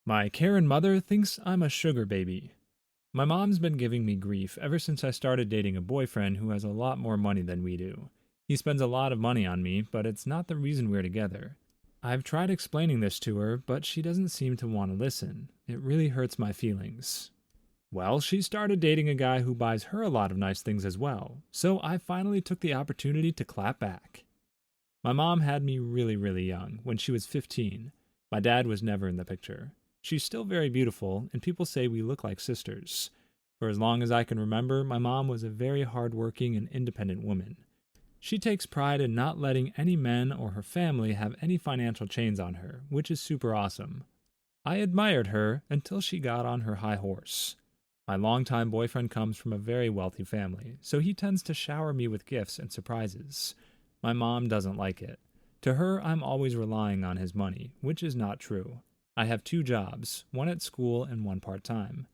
My Karen mother thinks I'm a sugar baby. My mom's been giving me grief ever since I started dating a boyfriend who has a lot more money than we do. He spends a lot of money on me, but it's not the reason we're together. I've tried explaining this to her, but she doesn't seem to want to listen. It really hurts my feelings. Well, she started dating a guy who buys her a lot of nice things as well, so I finally took the opportunity to clap back. My mom had me really, really young, when she was 15. My dad was never in the picture. She's still very beautiful, and people say we look like sisters. For as long as I can remember, my mom was a very hardworking and independent woman. She takes pride in not letting any men or her family have any financial chains on her, which is super awesome. I admired her until she got on her high horse. My longtime boyfriend comes from a very wealthy family, so he tends to shower me with gifts and surprises. My mom doesn't like it. To her, I'm always relying on his money, which is not true. I have 2 jobs, one at school and one part-time.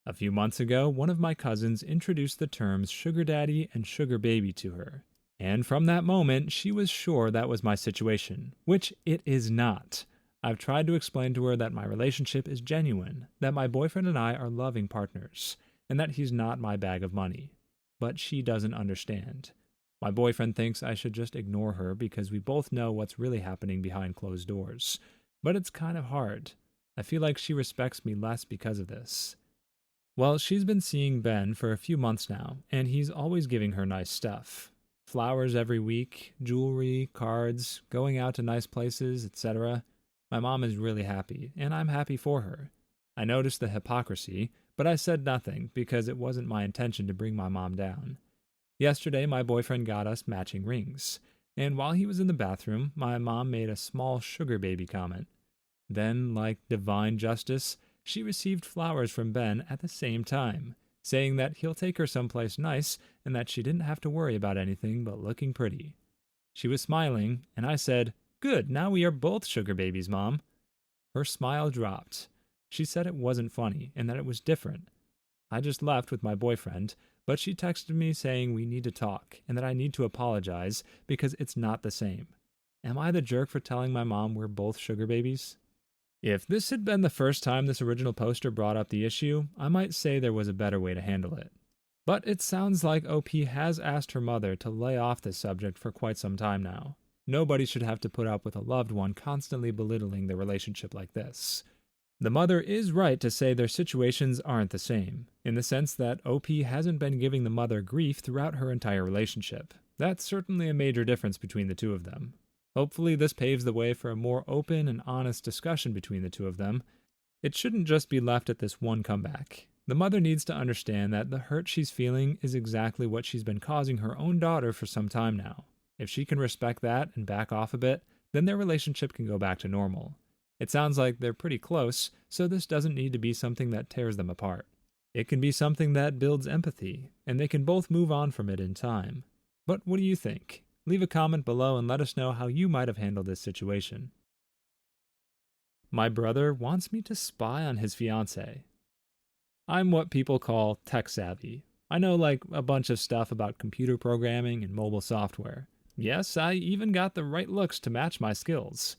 A few months ago, one of my cousins introduced the terms sugar daddy and sugar baby to her. And from that moment, she was sure that was my situation, which it is not. I've tried to explain to her that my relationship is genuine, that my boyfriend and I are loving partners, and that he's not my bag of money. But she doesn't understand. My boyfriend thinks I should just ignore her because we both know what's really happening behind closed doors. But it's kind of hard. I feel like she respects me less because of this. Well, she's been seeing Ben for a few months now, and he's always giving her nice stuff. Flowers every week, jewelry, cards, going out to nice places, etc. My mom is really happy, and I'm happy for her. I noticed the hypocrisy, but I said nothing because it wasn't my intention to bring my mom down. Yesterday, my boyfriend got us matching rings, and while he was in the bathroom, my mom made a small sugar baby comment. Then, like divine justice, she received flowers from Ben at the same time, saying that he'll take her someplace nice and that she didn't have to worry about anything but looking pretty. She was smiling, and I said, "Good, now we are both sugar babies, Mom." Her smile dropped. She said it wasn't funny and that it was different. I just left with my boyfriend, but she texted me saying we need to talk and that I need to apologize because it's not the same. Am I the jerk for telling my mom we're both sugar babies? If this had been the first time this original poster brought up the issue, I might say there was a better way to handle it. But it sounds like OP has asked her mother to lay off this subject for quite some time now. Nobody should have to put up with a loved one constantly belittling their relationship like this. The mother is right to say their situations aren't the same, in the sense that OP hasn't been giving the mother grief throughout her entire relationship. That's certainly a major difference between the two of them. Hopefully this paves the way for a more open and honest discussion between the two of them. It shouldn't just be left at this one comeback. The mother needs to understand that the hurt she's feeling is exactly what she's been causing her own daughter for some time now. If she can respect that and back off a bit, then their relationship can go back to normal. It sounds like they're pretty close, so this doesn't need to be something that tears them apart. It can be something that builds empathy, and they can both move on from it in time. But what do you think? Leave a comment below and let us know how you might have handled this situation. My brother wants me to spy on his fiancé. I'm what people call tech savvy. I know like a bunch of stuff about computer programming and mobile software. Yes, I even got the right looks to match my skills.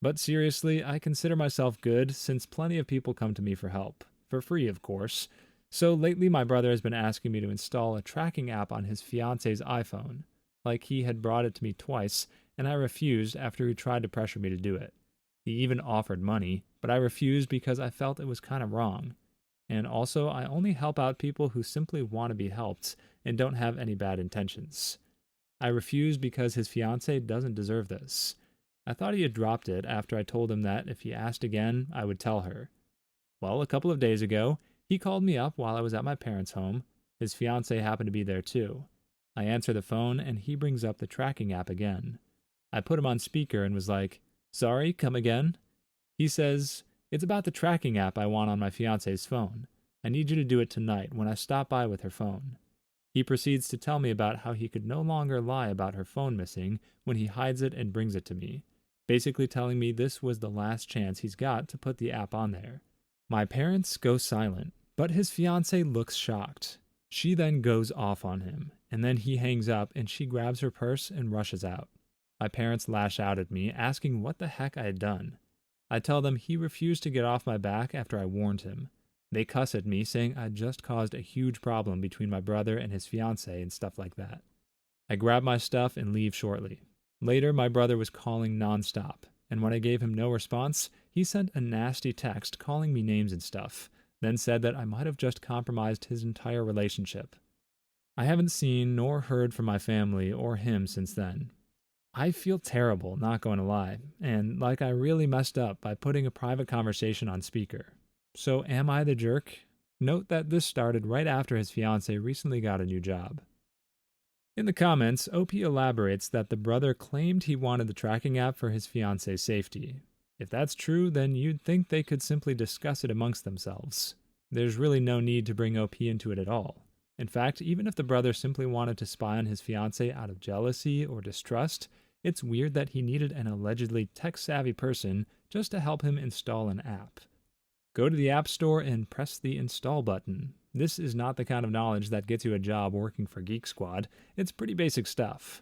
But seriously, I consider myself good since plenty of people come to me for help. For free, of course. So lately my brother has been asking me to install a tracking app on his fiancé's iPhone. Like he had brought it to me twice, and I refused after he tried to pressure me to do it. He even offered money, but I refused because I felt it was kind of wrong. And also, I only help out people who simply want to be helped and don't have any bad intentions. I refused because his fiancée doesn't deserve this. I thought he had dropped it after I told him that if he asked again, I would tell her. Well, a couple of days ago, he called me up while I was at my parents' home. His fiancée happened to be there too. I answer the phone and he brings up the tracking app again. I put him on speaker and was like, "Sorry, come again?" He says, "It's about the tracking app I want on my fiancé's phone. I need you to do it tonight when I stop by with her phone." He proceeds to tell me about how he could no longer lie about her phone missing when he hides it and brings it to me, basically telling me this was the last chance he's got to put the app on there. My parents go silent, but his fiancée looks shocked. She then goes off on him, and then he hangs up and she grabs her purse and rushes out. My parents lash out at me, asking what the heck I had done. I tell them he refused to get off my back after I warned him. They cuss at me, saying I just caused a huge problem between my brother and his fiancé and stuff like that. I grab my stuff and leave shortly. Later, my brother was calling nonstop, and when I gave him no response, he sent a nasty text calling me names and stuff, then said that I might have just compromised his entire relationship. I haven't seen nor heard from my family or him since then. I feel terrible, not going to lie, and like I really messed up by putting a private conversation on speaker. So am I the jerk? Note that this started right after his fiancé recently got a new job. In the comments, OP elaborates that the brother claimed he wanted the tracking app for his fiancé's safety. If that's true, then you'd think they could simply discuss it amongst themselves. There's really no need to bring OP into it at all. In fact, even if the brother simply wanted to spy on his fiancé out of jealousy or distrust, it's weird that he needed an allegedly tech-savvy person just to help him install an app. Go to the App Store and press the install button. This is not the kind of knowledge that gets you a job working for Geek Squad. It's pretty basic stuff.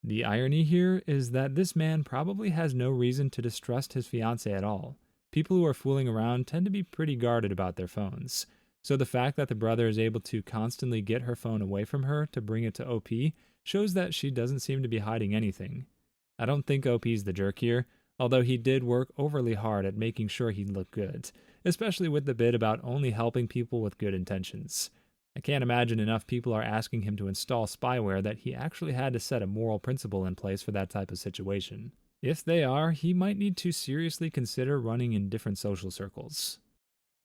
The irony here is that this man probably has no reason to distrust his fiancé at all. People who are fooling around tend to be pretty guarded about their phones. So the fact that the brother is able to constantly get her phone away from her to bring it to OP shows that she doesn't seem to be hiding anything. I don't think OP's the jerk here, although he did work overly hard at making sure he looked good, especially with the bit about only helping people with good intentions. I can't imagine enough people are asking him to install spyware that he actually had to set a moral principle in place for that type of situation. If they are, he might need to seriously consider running in different social circles.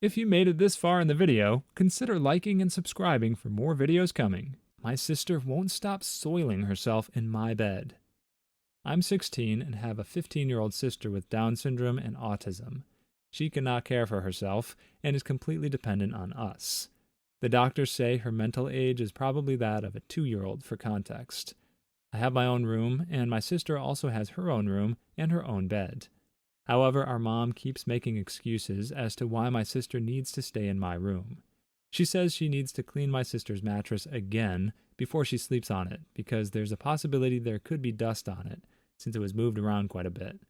If you made it this far in the video, consider liking and subscribing for more videos coming. My sister won't stop soiling herself in my bed. I'm 16 and have a 15-year-old sister with Down syndrome and autism. She cannot care for herself and is completely dependent on us. The doctors say her mental age is probably that of a 2-year-old for context. I have my own room, and my sister also has her own room and her own bed. However, our mom keeps making excuses as to why my sister needs to stay in my room. She says she needs to clean my sister's mattress again before she sleeps on it because there's a possibility there could be dust on it since it was moved around quite a bit.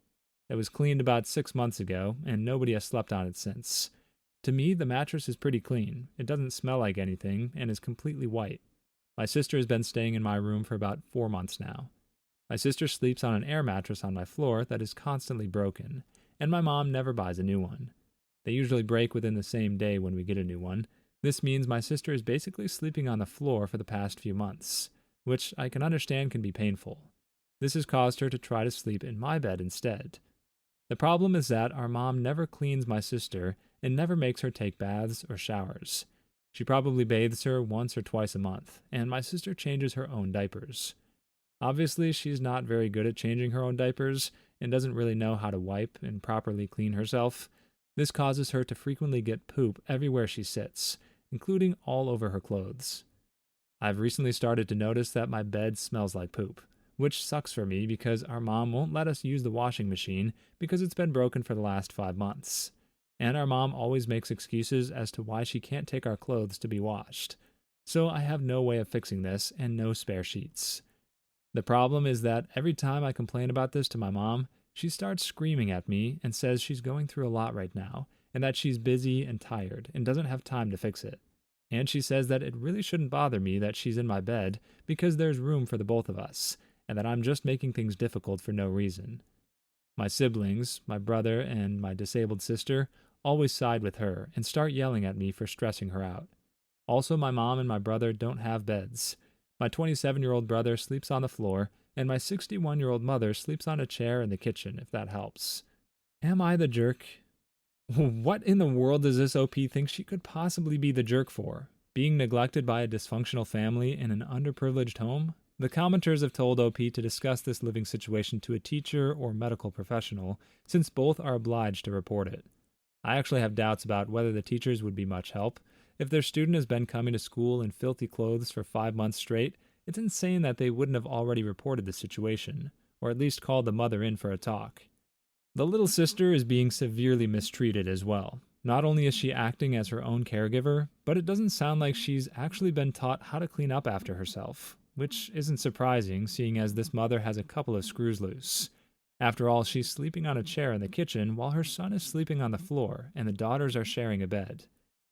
It was cleaned about 6 months ago, and nobody has slept on it since. To me, the mattress is pretty clean. It doesn't smell like anything and is completely white. My sister has been staying in my room for about 4 months now. My sister sleeps on an air mattress on my floor that is constantly broken, and my mom never buys a new one. They usually break within the same day when we get a new one. This means my sister is basically sleeping on the floor for the past few months, which I can understand can be painful. This has caused her to try to sleep in my bed instead. The problem is that our mom never cleans my sister and never makes her take baths or showers. She probably bathes her once or twice a month, and my sister changes her own diapers. Obviously, she's not very good at changing her own diapers and doesn't really know how to wipe and properly clean herself. This causes her to frequently get poop everywhere she sits, including all over her clothes. I've recently started to notice that my bed smells like poop, which sucks for me because our mom won't let us use the washing machine because it's been broken for the last 5 months. And our mom always makes excuses as to why she can't take our clothes to be washed. So I have no way of fixing this and no spare sheets. The problem is that every time I complain about this to my mom, she starts screaming at me and says she's going through a lot right now and that she's busy and tired and doesn't have time to fix it. And she says that it really shouldn't bother me that she's in my bed because there's room for the both of us, and that I'm just making things difficult for no reason. My siblings, my brother, and my disabled sister always side with her and start yelling at me for stressing her out. Also, my mom and my brother don't have beds. My 27-year-old brother sleeps on the floor, and my 61-year-old mother sleeps on a chair in the kitchen, if that helps. Am I the jerk? What in the world does this OP think she could possibly be the jerk for? Being neglected by a dysfunctional family in an underprivileged home? The commenters have told OP to discuss this living situation to a teacher or medical professional, since both are obliged to report it. I actually have doubts about whether the teachers would be much help. If their student has been coming to school in filthy clothes for 5 months straight, it's insane that they wouldn't have already reported the situation, or at least called the mother in for a talk. The little sister is being severely mistreated as well. Not only is she acting as her own caregiver, but it doesn't sound like she's actually been taught how to clean up after herself, which isn't surprising seeing as this mother has a couple of screws loose. After all, she's sleeping on a chair in the kitchen while her son is sleeping on the floor and the daughters are sharing a bed.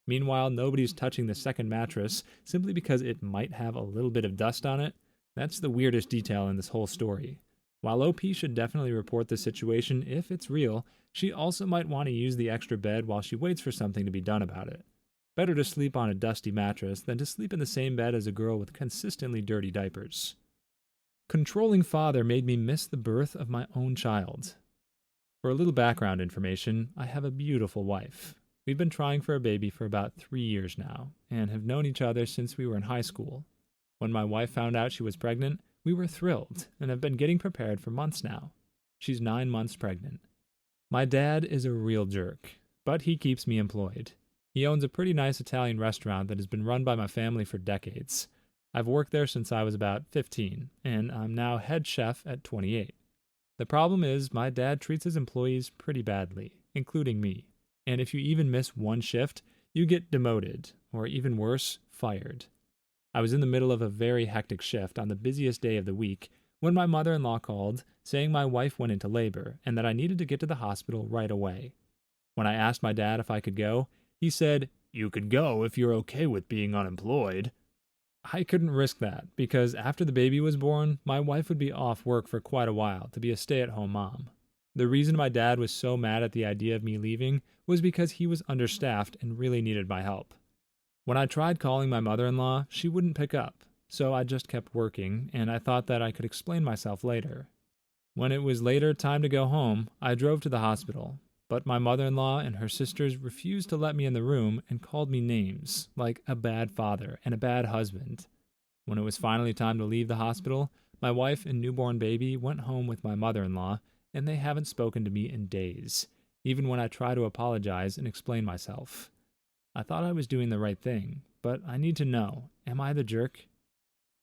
Meanwhile, nobody's touching the second mattress simply because it might have a little bit of dust on it. That's the weirdest detail in this whole story. While OP should definitely report the situation if it's real, she also might want to use the extra bed while she waits for something to be done about it. Better to sleep on a dusty mattress than to sleep in the same bed as a girl with consistently dirty diapers. Controlling father made me miss the birth of my own child. For a little background information, I have a beautiful wife. We've been trying for a baby for about 3 years now, and have known each other since we were in high school. When my wife found out she was pregnant, we were thrilled, and have been getting prepared for months now. She's 9 months pregnant. My dad is a real jerk, but he keeps me employed. He owns a pretty nice Italian restaurant that has been run by my family for decades. I've worked there since I was about 15, and I'm now head chef at 28. The problem is my dad treats his employees pretty badly, including me. And if you even miss one shift, you get demoted, or even worse, fired. I was in the middle of a very hectic shift on the busiest day of the week when my mother-in-law called, saying my wife went into labor and that I needed to get to the hospital right away. When I asked my dad if I could go, he said, "You could go if you're okay with being unemployed." I couldn't risk that, because after the baby was born, my wife would be off work for quite a while to be a stay-at-home mom. The reason my dad was so mad at the idea of me leaving was because he was understaffed and really needed my help. When I tried calling my mother-in-law, she wouldn't pick up, so I just kept working, and I thought that I could explain myself later. When it was later time to go home, I drove to the hospital, but my mother-in-law and her sisters refused to let me in the room and called me names, like a bad father and a bad husband. When it was finally time to leave the hospital, my wife and newborn baby went home with my mother-in-law, and they haven't spoken to me in days, even when I try to apologize and explain myself. I thought I was doing the right thing, but I need to know, am I the jerk?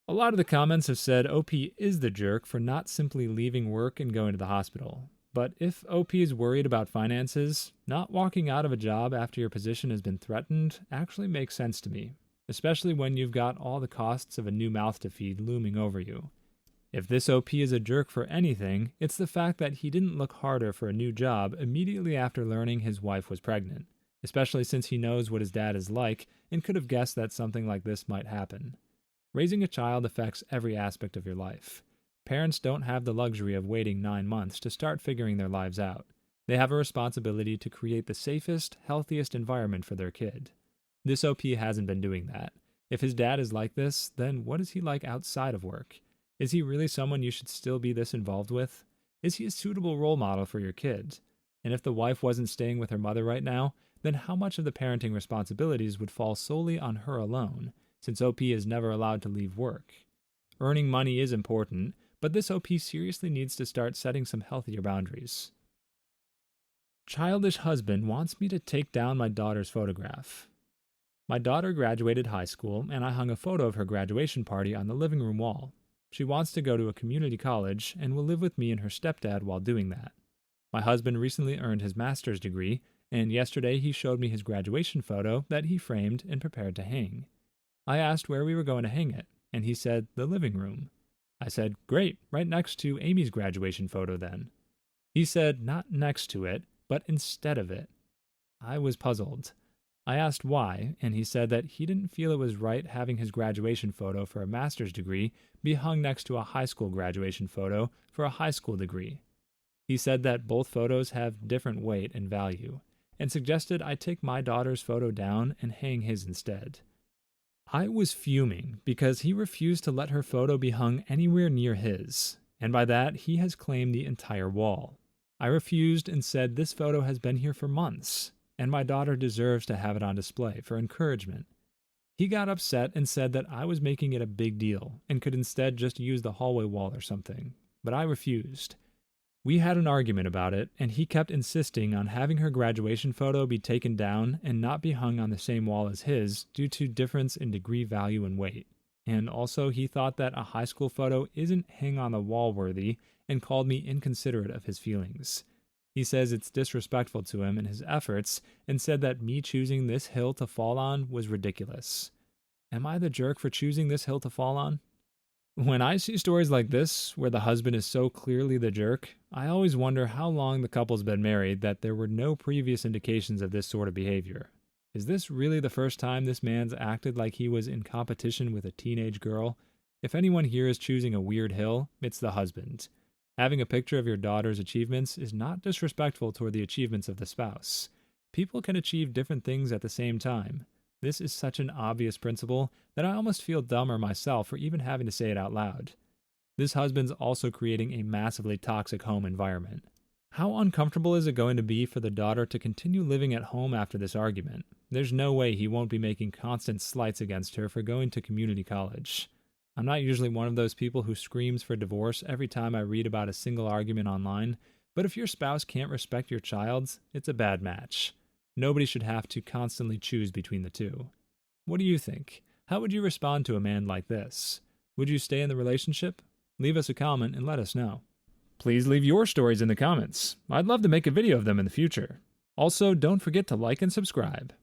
A lot of the comments have said OP is the jerk for not simply leaving work and going to the hospital. But if OP is worried about finances, not walking out of a job after your position has been threatened actually makes sense to me, especially when you've got all the costs of a new mouth to feed looming over you. If this OP is a jerk for anything, it's the fact that he didn't look harder for a new job immediately after learning his wife was pregnant, especially since he knows what his dad is like and could have guessed that something like this might happen. Raising a child affects every aspect of your life. Parents don't have the luxury of waiting 9 months to start figuring their lives out. They have a responsibility to create the safest, healthiest environment for their kid. This OP hasn't been doing that. If his dad is like this, then what is he like outside of work? Is he really someone you should still be this involved with? Is he a suitable role model for your kids? And if the wife wasn't staying with her mother right now, then how much of the parenting responsibilities would fall solely on her alone, since OP is never allowed to leave work? Earning money is important, but this OP seriously needs to start setting some healthier boundaries. Childish husband wants me to take down my daughter's photograph. My daughter graduated high school, and I hung a photo of her graduation party on the living room wall. She wants to go to a community college and will live with me and her stepdad while doing that. My husband recently earned his master's degree, and yesterday he showed me his graduation photo that he framed and prepared to hang. I asked where we were going to hang it, and he said the living room. I said, great, right next to Amy's graduation photo then. He said not next to it, but instead of it. I was puzzled. I asked why, and he said that he didn't feel it was right having his graduation photo for a master's degree be hung next to a high school graduation photo for a high school degree. He said that both photos have different weight and value, and suggested I take my daughter's photo down and hang his instead. I was fuming because he refused to let her photo be hung anywhere near his, and by that he has claimed the entire wall. I refused and said this photo has been here for months, and my daughter deserves to have it on display for encouragement. He got upset and said that I was making it a big deal and could instead just use the hallway wall or something, but I refused. We had an argument about it, and he kept insisting on having her graduation photo be taken down and not be hung on the same wall as his due to difference in degree value and weight. And also he thought that a high school photo isn't hang on the wall worthy and called me inconsiderate of his feelings. He says it's disrespectful to him and his efforts and said that me choosing this hill to fall on was ridiculous. Am I the jerk for choosing this hill to fall on? When I see stories like this, where the husband is so clearly the jerk, I always wonder how long the couple's been married that there were no previous indications of this sort of behavior. Is this really the first time this man's acted like he was in competition with a teenage girl? If anyone here is choosing a weird hill, it's the husband. Having a picture of your daughter's achievements is not disrespectful toward the achievements of the spouse. People can achieve different things at the same time. This is such an obvious principle that I almost feel dumber myself for even having to say it out loud. This husband's also creating a massively toxic home environment. How uncomfortable is it going to be for the daughter to continue living at home after this argument? There's no way he won't be making constant slights against her for going to community college. I'm not usually one of those people who screams for divorce every time I read about a single argument online, but if your spouse can't respect your child's, it's a bad match. Nobody should have to constantly choose between the two. What do you think? How would you respond to a man like this? Would you stay in the relationship? Leave us a comment and let us know. Please leave your stories in the comments. I'd love to make a video of them in the future. Also, don't forget to like and subscribe.